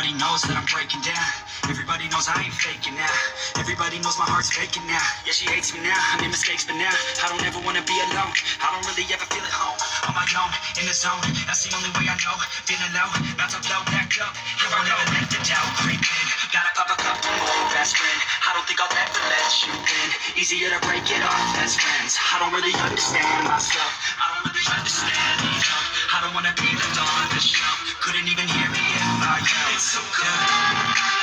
Everybody knows that I'm breaking down. Everybody knows I ain't faking now. Everybody knows my heart's faking now. Yeah, she hates me now, I made mistakes, but now I don't ever wanna be alone. I don't really ever feel at home. On my own, in the zone, that's the only way I know. Feeling low, about to blow back up. Here I never let the doubt creep in. Gotta pop a couple more aspirin. I don't think I'll ever let you in. Easier to break it off best friends. I don't really understand myself. I don't really understand these help. I don't wanna be left on the shelf. Couldn't even hear me if I yelled. It's so good.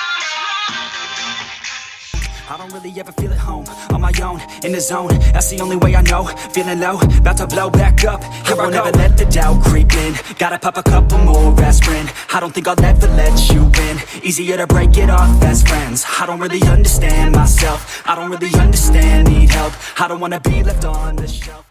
I don't really ever feel at home. On my own, in the zone, that's the only way I know. Feeling low, about to blow back up. Here I won't ever let the doubt creep in. Gotta pop a couple more aspirin. I don't think I'll ever let you in. Easier to break it off best friends. I don't really understand myself. I don't really understand, need help. I don't wanna be left on the shelf.